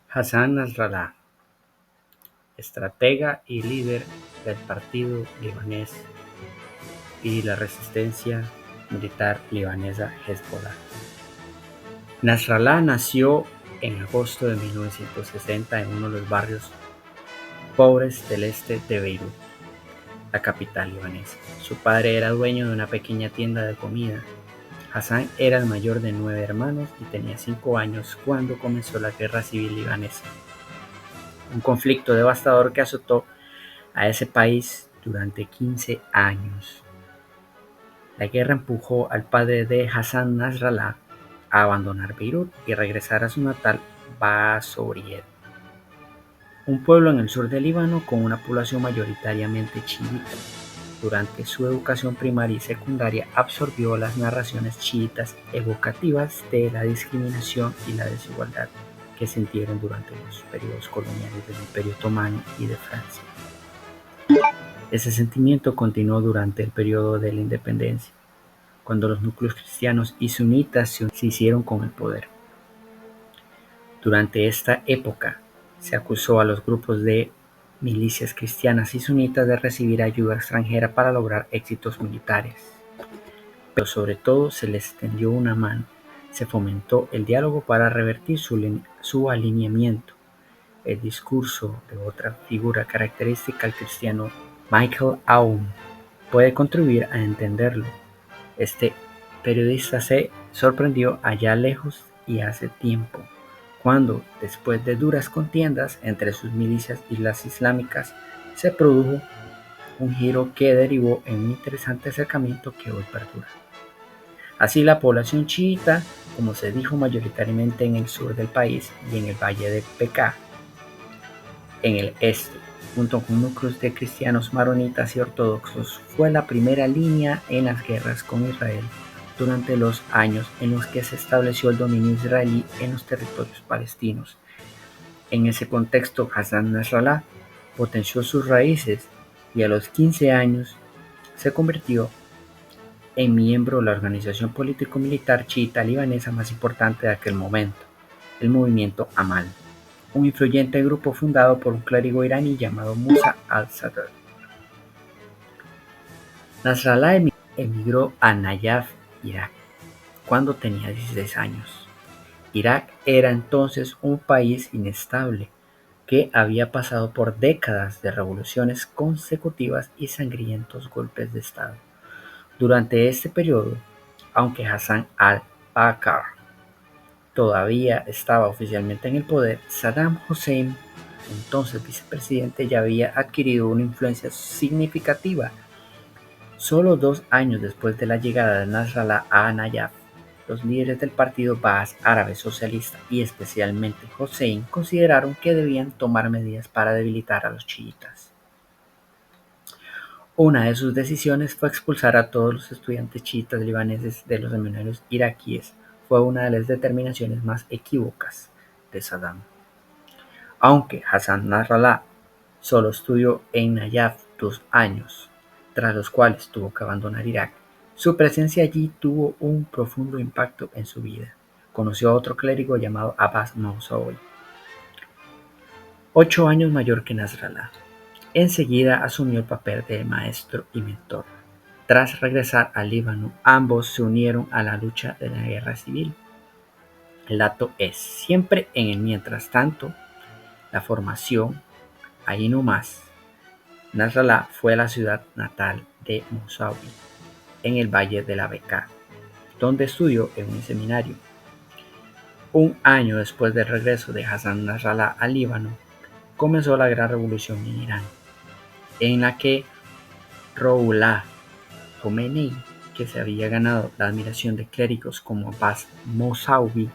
Hassan Nasrallah, estratega y líder del partido libanés y la resistencia militar libanesa Hezbollah. Nasrallah nació en agosto de 1960 en uno de los barrios pobres del este de Beirut, la capital libanesa. Su padre era dueño de una pequeña tienda de comida. Hassan era el mayor de 9 hermanos y tenía 5 años cuando comenzó la Guerra Civil Libanesa, un conflicto devastador que azotó a ese país durante 15 años. La guerra empujó al padre de Hassan Nasrallah a abandonar Beirut y regresar a su natal Basoriet, un pueblo en el sur del Líbano con una población mayoritariamente chiita. Durante su educación primaria y secundaria absorbió las narraciones chiitas evocativas de la discriminación y la desigualdad que sintieron durante los periodos coloniales del Imperio Otomano y de Francia. Ese sentimiento continuó durante el periodo de la independencia, cuando los núcleos cristianos y sunitas se hicieron con el poder. Durante esta época, se acusó a los grupos de milicias cristianas y sunitas de recibir ayuda extranjera para lograr éxitos militares. Pero sobre todo se les tendió una mano. Se fomentó el diálogo para revertir su alineamiento. El discurso de otra figura característica al cristiano, Michael Aoun, puede contribuir a entenderlo. Este periodista se sorprendió allá lejos y hace tiempo, cuando, después de duras contiendas entre sus milicias y las islámicas, se produjo un giro que derivó en un interesante acercamiento que hoy perdura. Así, la población chiita, como se dijo mayoritariamente en el sur del país y en el valle de Bekaa, en el este, junto con núcleos de cristianos maronitas y ortodoxos, fue la primera línea en las guerras con Israel durante los años en los que se estableció el dominio israelí en los territorios palestinos. En ese contexto, Hassan Nasrallah potenció sus raíces y a los 15 años se convirtió en miembro de la organización político-militar chiita libanesa más importante de aquel momento, el movimiento Amal, un influyente grupo fundado por un clérigo iraní llamado Musa al-Sadr. Nasrallah emigró a Nayaf, Irak, cuando tenía 16 años. Irak era entonces un país inestable que había pasado por décadas de revoluciones consecutivas y sangrientos golpes de Estado. Durante este periodo, aunque Hassan al-Bakr todavía estaba oficialmente en el poder, Saddam Hussein, entonces vicepresidente, ya había adquirido una influencia significativa. Solo 2 años después de la llegada de Nasrallah a Nayaf, los líderes del partido Baas Árabe Socialista y especialmente Hussein consideraron que debían tomar medidas para debilitar a los chiitas. Una de sus decisiones fue expulsar a todos los estudiantes chiitas libaneses de los seminarios iraquíes. Fue una de las determinaciones más equívocas de Saddam. Aunque Hassan Nasrallah solo estudió en Nayaf 2 años, tras los cuales tuvo que abandonar Irak, su presencia allí tuvo un profundo impacto en su vida. Conoció a otro clérigo llamado Abbas Mousaoui, 8 años mayor que Nasrallah. Enseguida asumió el papel de maestro y mentor. Tras regresar al Líbano, ambos se unieron a la lucha de la guerra civil. El dato es, siempre en el mientras tanto, la formación, ahí nomás, Nasrallah fue a la ciudad natal de Mousaoui, en el valle de la Bekaa, donde estudió en un seminario. Un año después del regreso de Hassan Nasrallah al Líbano, comenzó la Gran Revolución en Irán, en la que Rouhollah Khomeini, que se había ganado la admiración de clérigos como Abbas Mousaoui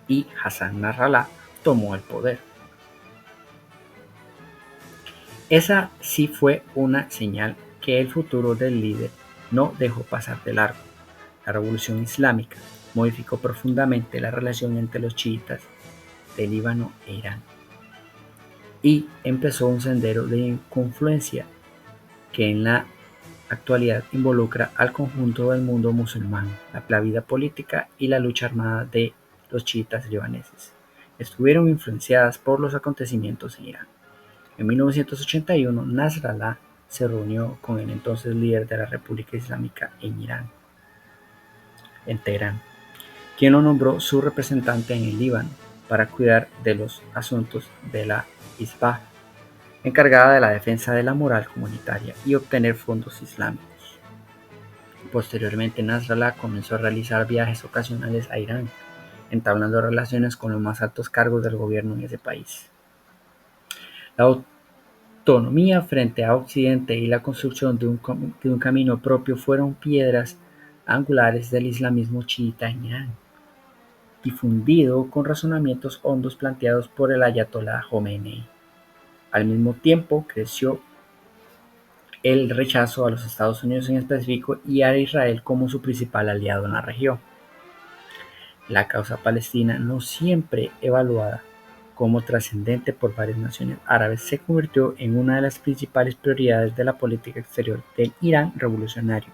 y Hassan Nasrallah, tomó el poder. Esa sí fue una señal que el futuro del líder no dejó pasar de largo. La revolución islámica modificó profundamente la relación entre los chiitas de Líbano e Irán y empezó un sendero de confluencia que en la actualidad involucra al conjunto del mundo musulmán, la vida política y la lucha armada de los chiitas libaneses. estuvieron influenciadas por los acontecimientos en Irán. En 1981, Nasrallah se reunió con el entonces líder de la República Islámica en Teherán, quien lo nombró su representante en el Líbano para cuidar de los asuntos de la Hizbah, encargada de la defensa de la moral comunitaria y obtener fondos islámicos. Posteriormente, Nasrallah comenzó a realizar viajes ocasionales a Irán, entablando relaciones con los más altos cargos del gobierno en ese país. La autonomía frente a Occidente y la construcción de un camino propio fueron piedras angulares del islamismo chiita en Irán, difundido con razonamientos hondos planteados por el ayatolá Jomeini. Al mismo tiempo, creció el rechazo a los Estados Unidos en específico y a Israel como su principal aliado en la región. La causa palestina, no siempre evaluada como trascendente por varias naciones árabes, se convirtió en una de las principales prioridades de la política exterior del Irán revolucionario.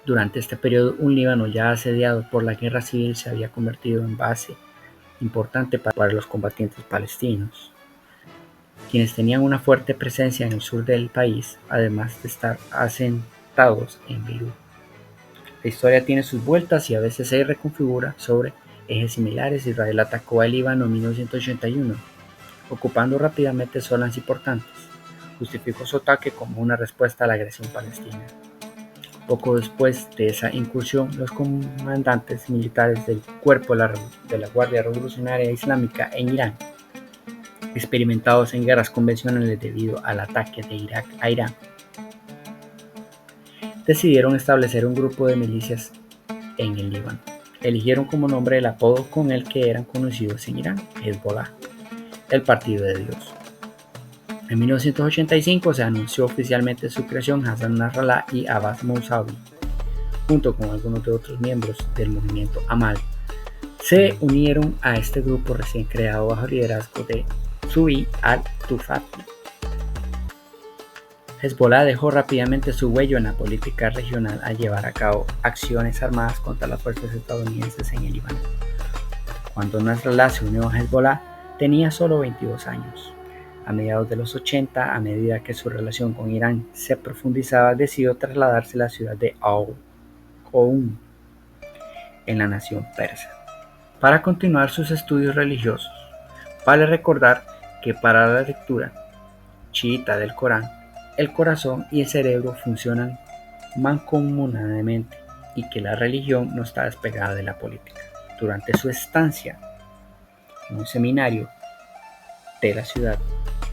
Durante este periodo, un Líbano ya asediado por la guerra civil se había convertido en base importante para los combatientes palestinos, quienes tenían una fuerte presencia en el sur del país, además de estar asentados en Beirut. La historia tiene sus vueltas y a veces se reconfigura sobre ejes similares. Israel atacó a Líbano en 1981, ocupando rápidamente zonas importantes. Justificó su ataque como una respuesta a la agresión palestina. Poco después de esa incursión, los comandantes militares del Cuerpo de la Guardia Revolucionaria Islámica en Irán, experimentados en guerras convencionales debido al ataque de Irak a Irán, decidieron establecer un grupo de milicias en el Líbano. Eligieron como nombre el apodo con el que eran conocidos en Irán, Hezbollah, el Partido de Dios. En 1985 se anunció oficialmente su creación. Hassan Nasrallah y Abbas Mousavi, junto con algunos de otros miembros del movimiento Amal, se unieron a este grupo recién creado bajo el liderazgo de Zubi al-Tufati. Hezbollah dejó rápidamente su huella en la política regional al llevar a cabo acciones armadas contra las fuerzas estadounidenses en el Líbano. Cuando Nasrallah se unió a Hezbollah, tenía solo 22 años. A mediados de los 80, a medida que su relación con Irán se profundizaba, decidió trasladarse a la ciudad de Qom, en la nación persa, para continuar sus estudios religiosos. Vale recordar que para la lectura chiita del Corán, el corazón y el cerebro funcionan mancomunadamente y que la religión no está despegada de la política. Durante su estancia en un seminario de la ciudad,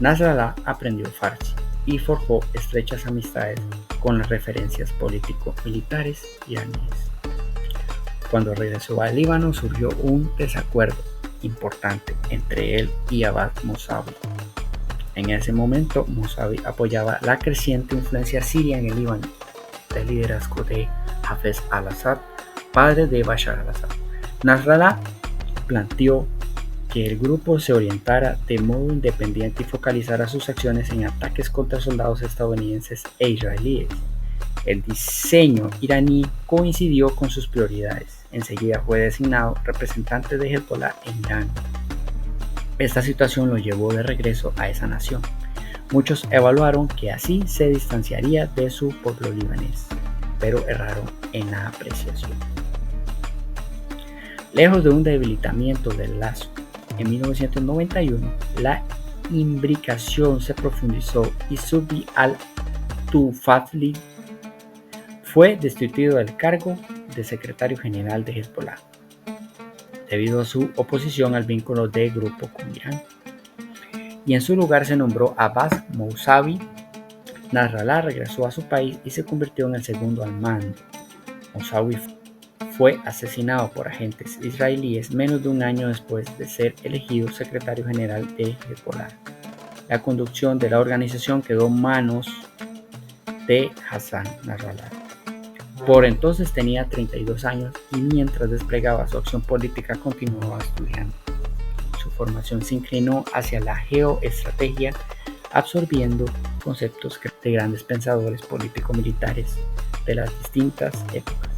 Nasrallah aprendió farsi y forjó estrechas amistades con las referencias político-militares iraníes. Cuando regresó al Líbano, surgió un desacuerdo importante entre él y Abbas Mousavi. En ese momento, Mousavi apoyaba la creciente influencia siria en el Líbano, del liderazgo de Hafez al-Assad, padre de Bashar al-Assad. Nasrallah planteó que el grupo se orientara de modo independiente y focalizara sus acciones en ataques contra soldados estadounidenses e israelíes. El diseño iraní coincidió con sus prioridades. Enseguida fue designado representante de Hezbollah en Irán. Esta situación lo llevó de regreso a esa nación. Muchos evaluaron que así se distanciaría de su pueblo libanés, pero erraron en la apreciación. Lejos de un debilitamiento del lazo, en 1991 la imbricación se profundizó y Zubi al-Tufati fue destituido del cargo de secretario general de Hezbollah, debido a su oposición al vínculo del grupo con Irán, y en su lugar se nombró Abbas Mousavi. Nasrallah regresó a su país y se convirtió en el segundo al mando. Mousavi fue asesinado por agentes israelíes menos de un año después de ser elegido secretario general de Hezbollah. La conducción de la organización quedó en manos de Hassan Nasrallah. Por entonces tenía 32 años y mientras desplegaba su acción política continuaba estudiando. Su formación se inclinó hacia la geoestrategia, absorbiendo conceptos de grandes pensadores político-militares de las distintas épocas.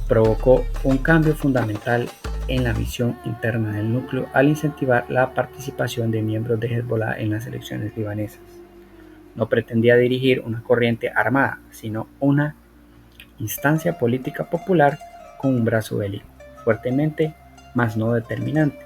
provocó un cambio fundamental en la visión interna del núcleo al incentivar la participación de miembros de Hezbollah en las elecciones libanesas. No pretendía dirigir una corriente armada, sino una instancia política popular con un brazo bélico, fuertemente, mas no determinante.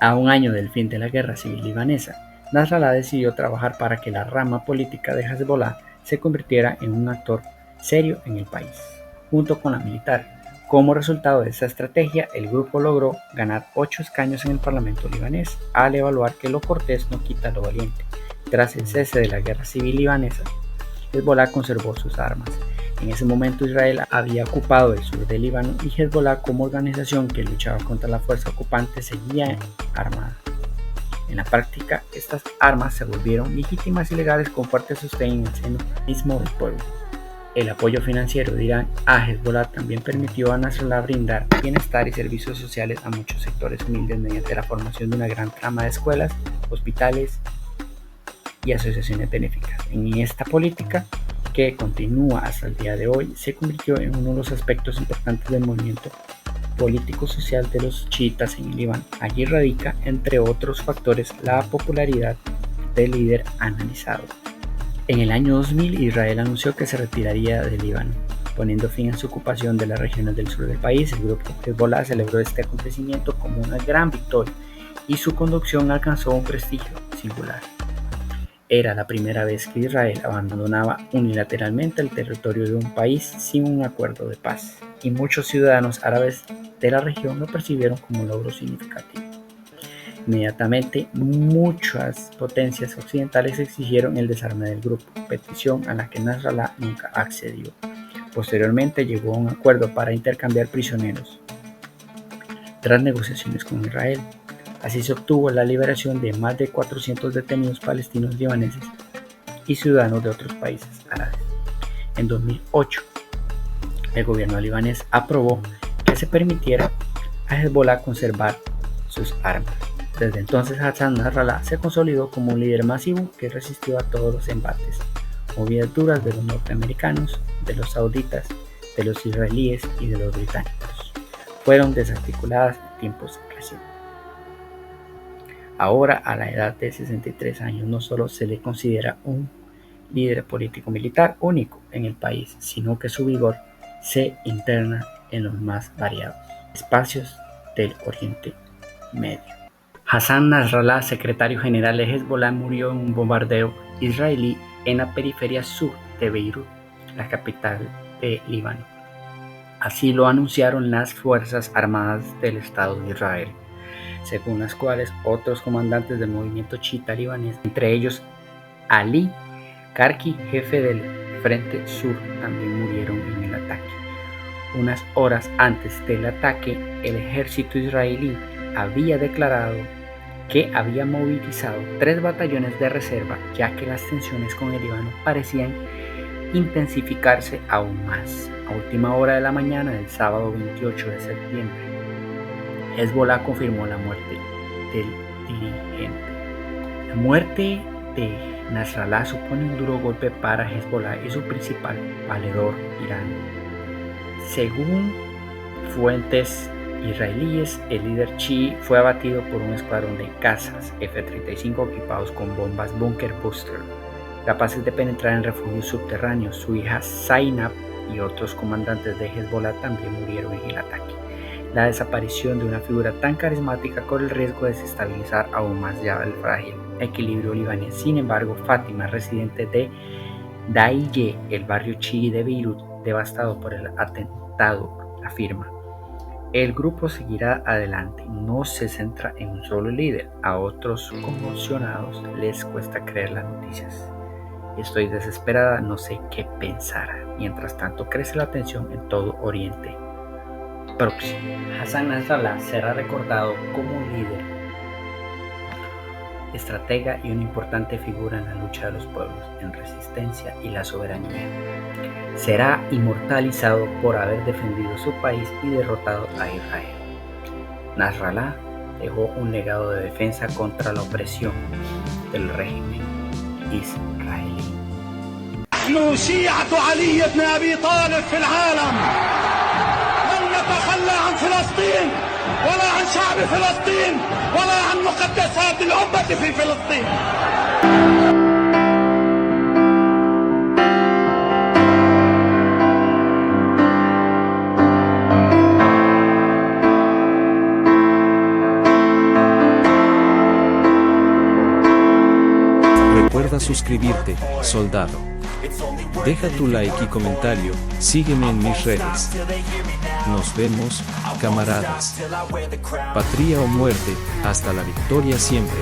A un año del fin de la guerra civil libanesa, Nasrallah decidió trabajar para que la rama política de Hezbollah se convirtiera en un actor serio en el país, junto con la militar. Como resultado de esa estrategia, el grupo logró ganar 8 escaños en el parlamento libanés, al evaluar que lo cortés no quita lo valiente. Tras el cese de la guerra civil libanesa, Hezbollah conservó sus armas. En ese momento Israel había ocupado el sur del Líbano y Hezbollah, como organización que luchaba contra la fuerza ocupante, seguía armada. En la práctica, estas armas se volvieron legítimas y legales con fuerte sostén en el seno mismo del pueblo. El apoyo financiero de Irán a Hezbollah también permitió a Nasrallah brindar bienestar y servicios sociales a muchos sectores humildes mediante la formación de una gran trama de escuelas, hospitales y asociaciones benéficas. En esta política, que continúa hasta el día de hoy, se convirtió en uno de los aspectos importantes del movimiento político-social de los chiitas en el Líbano. Allí radica, entre otros factores, la popularidad del líder analizado. En el año 2000, Israel anunció que se retiraría del Líbano, poniendo fin a su ocupación de las regiones del sur del país. El grupo Hezbollah celebró este acontecimiento como una gran victoria y su conducción alcanzó un prestigio singular. Era la primera vez que Israel abandonaba unilateralmente el territorio de un país sin un acuerdo de paz, y muchos ciudadanos árabes de la región lo percibieron como un logro significativo. Inmediatamente, muchas potencias occidentales exigieron el desarme del grupo, petición a la que Nasrallah nunca accedió. Posteriormente llegó a un acuerdo para intercambiar prisioneros, tras negociaciones con Israel. Así se obtuvo la liberación de más de 400 detenidos palestinos libaneses y ciudadanos de otros países árabes. En 2008, el gobierno libanés aprobó que se permitiera a Hezbollah conservar sus armas. Desde entonces, Hassan Nasrallah se consolidó como un líder masivo que resistió a todos los embates, movidas duras de los norteamericanos, de los sauditas, de los israelíes y de los británicos. Fueron desarticuladas en tiempos recientes. Ahora, a la edad de 63 años, no solo se le considera un líder político-militar único en el país, sino que su vigor se interna en los más variados espacios del Oriente Medio. Hassan Nasrallah, secretario general de Hezbollah, murió en un bombardeo israelí en la periferia sur de Beirut, la capital de Líbano. Así lo anunciaron las Fuerzas Armadas del Estado de Israel, según las cuales otros comandantes del movimiento chiita libanés, entre ellos Ali Karki, jefe del Frente Sur, también murieron en el ataque. Unas horas antes del ataque, el ejército israelí había declarado que había movilizado 3 batallones de reserva, ya que las tensiones con el Líbano parecían intensificarse aún más. A última hora de la mañana del sábado 28 de septiembre, Hezbollah confirmó la muerte del dirigente. La muerte de Nasrallah supone un duro golpe para Hezbollah y su principal valedor, Irán. Según fuentes israelíes, el líder chií fue abatido por un escuadrón de cazas F-35 equipados con bombas Bunker Buster, capaces de penetrar en refugios subterráneos. Su hija Zainab y otros comandantes de Hezbollah también murieron en el ataque. La desaparición de una figura tan carismática corre el riesgo de desestabilizar aún más ya el frágil equilibrio libanés. Sin embargo, Fátima, residente de Dahiye, el barrio chií de Beirut, devastado por el atentado, afirma: el grupo seguirá adelante, no se centra en un solo líder. A otros conmocionados les cuesta creer las noticias. Estoy desesperada, no sé qué pensar. Mientras tanto, crece la tensión en todo Oriente Próximo. Hassan Nasrallah será recordado como un líder, estratega y una importante figura en la lucha de los pueblos, en resistencia y la soberanía. Será inmortalizado por haber defendido su país y derrotado a Israel. Nasrallah dejó un legado de defensa contra la opresión del régimen israelí. نتخلى عن فلسطين ولا عن شعب فلسطين ولا عن مقدسات الأمة في فلسطين. Recuerda suscribirte, soldado. Deja tu like y comentario, sígueme en mis redes. Nos vemos, camaradas. Patria o muerte, hasta la victoria siempre.